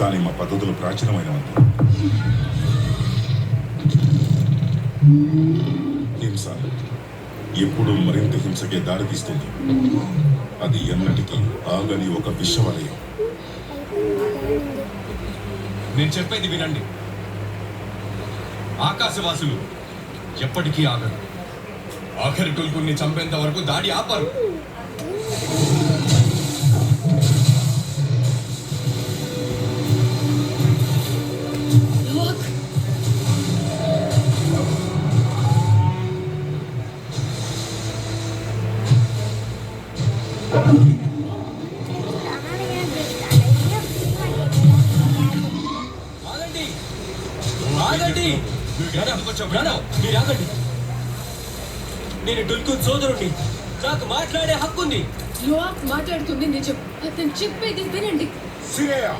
కానీ మా పద్ధతులు ప్రాచీనమైనవంత. హింస ఎప్పుడు మరింత హింసకే దారితీస్తుంది. అది ఎన్నటికీ ఆగని ఒక విషవలయం. నేను చెప్పేది వినండి. ఆకాశవాసులు ఎప్పటికీ ఆగరు. ఆఖరి టొల్కుని చంపేంత వరకు దాడి ఆపరు. నేను డుల్కు సోదరుణ్ణి. నాకు మాట్లాడే హక్కుంది. మాట్లాడుతుంది నిజం. అతను చెప్పేది వినండి. సిరియా